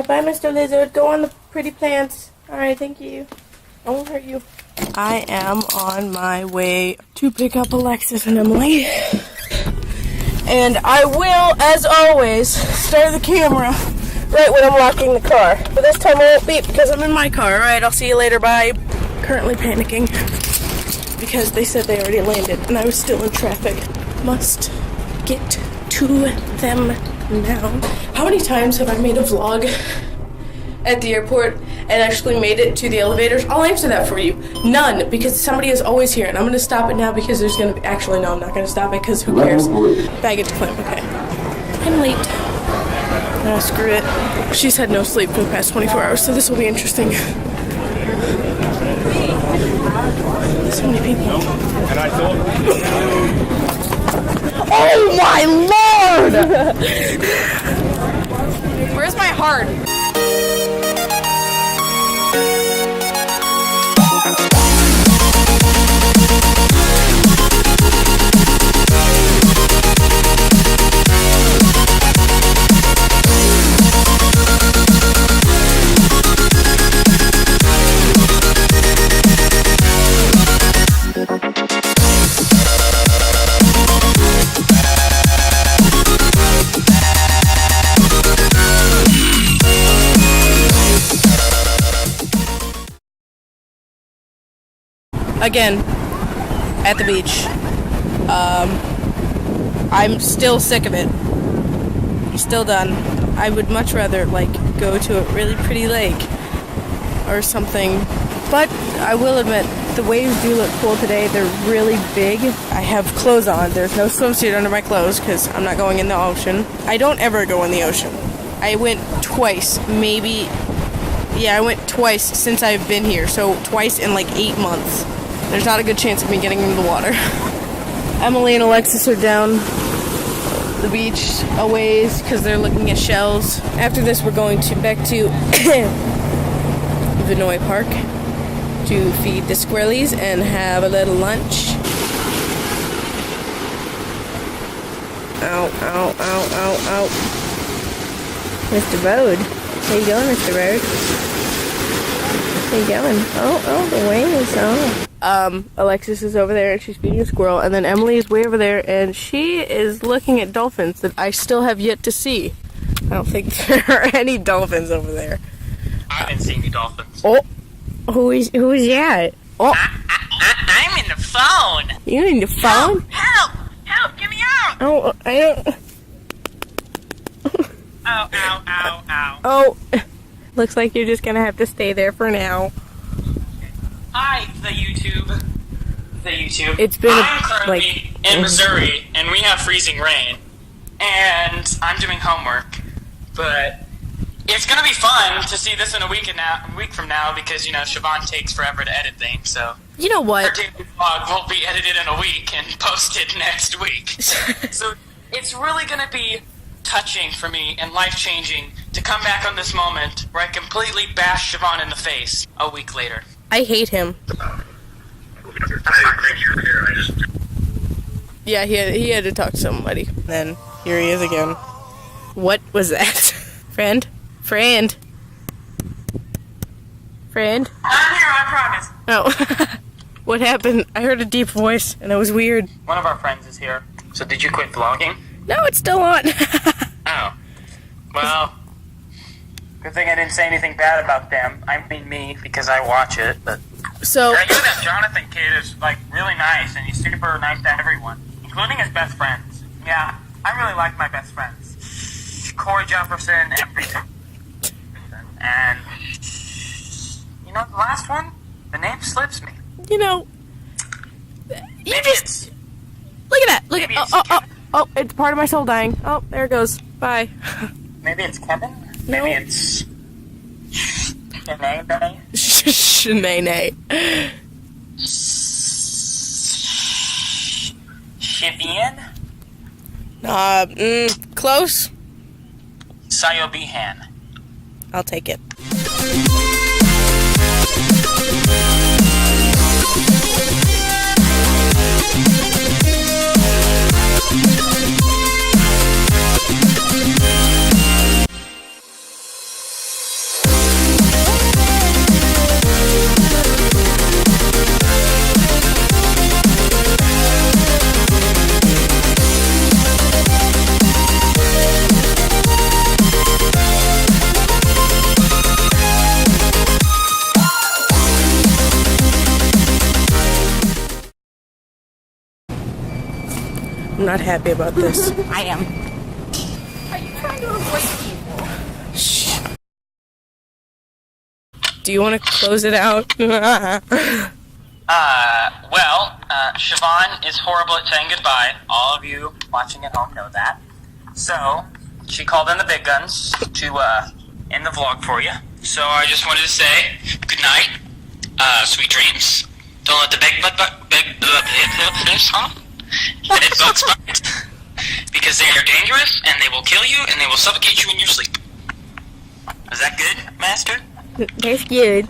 bye, Mr. Lizard. Go on the pretty plants. Alright, thank you. I won't hurt you. I am on my way to pick up Alexis and Emily. And I will, as always, start the camera right when I'm locking the car. But this time I won't beep because I'm in my car. Alright, I'll see you later. Bye. Currently panicking because they said they already landed and I was still in traffic. Must get to them now. How many times have I made a vlog at the airport and actually made it to the elevators? I'll answer that for you. None, because somebody is always here, and I'm gonna stop it now because there's gonna be, actually no, I'm not gonna stop it because who cares? Baggage claim, okay. I'm late. No, screw it. She's had no sleep for the past 24 hours, so this will be interesting. So many people. And I thought... Oh my lord! Where's my heart? Again, at the beach. I'm still sick of it. Still done. I would much rather, like, go to a really pretty lake or something. But I will admit, the waves do look cool today. They're really big. I have clothes on. There's no swimsuit under my clothes because I'm not going in the ocean. I don't ever go in the ocean. I went twice, maybe. Yeah, I went twice since I've been here. So twice in like 8 months. There's not a good chance of me getting into the water. Emily and Alexis are down the beach a ways because they're looking at shells. After this, we're going back to Vinoy Park to feed the squirrelies and have a little lunch. Ow, ow, ow, ow, ow. Mr. Road. Where you going, Mr. Road? Where you going? Oh, the wing is on. Alexis is over there and she's feeding a squirrel, and then Emily is way over there and she is looking at dolphins that I still have yet to see. I don't think there are any dolphins over there. I didn't see any dolphins. Oh, who is that? Oh, I'm in the phone. You in the phone? Help, get me out. Oh, I don't. Ow. Oh, looks like you're just gonna have to stay there for now. Hi, the YouTube. It's been I'm currently in Missouri, and we have freezing rain, and I'm doing homework, but it's gonna be fun to see this in a week from now, because, you know, Siobhan takes forever to edit things, so... You know what? Her daily vlog won't be edited in a week and posted next week. So it's really gonna be touching for me and life-changing to come back on this moment where I completely bash Siobhan in the face a week later. I hate him. Yeah, he had to talk to somebody. Then here he is again. What was that? Friend? I'm here, I promise. Oh. What happened? I heard a deep voice and it was weird. One of our friends is here. So did you quit vlogging? No, it's still on. Oh. Well, good thing I didn't say anything bad about them. I mean me, because I watch it, but... So... I know that Jonathan kid is, like, really nice, and he's super nice to everyone, including his best friends. Yeah, I really like my best friends. Corey Jefferson and Rita. And... you know, the last one? The name slips me. You know... You Maybe just... Look at that! Look maybe at... Oh, it's part of my soul dying. Oh, there it goes. Bye. Maybe it's Kevin? No. Maybe it's... Shanae? Shanae. Shivian? Close. Sayobihan. I'll take it. I'm not happy about this. I am. Are you trying to avoid people? Shh. Do you want to close it out? Siobhan is horrible at saying goodbye. All of you watching at home know that. So, she called in the big guns to, end the vlog for you. So I just wanted to say, good night, sweet dreams. Don't let the big bugs bite. Because they are dangerous, and they will kill you, and they will suffocate you in your sleep. Is that good, Master? That's good.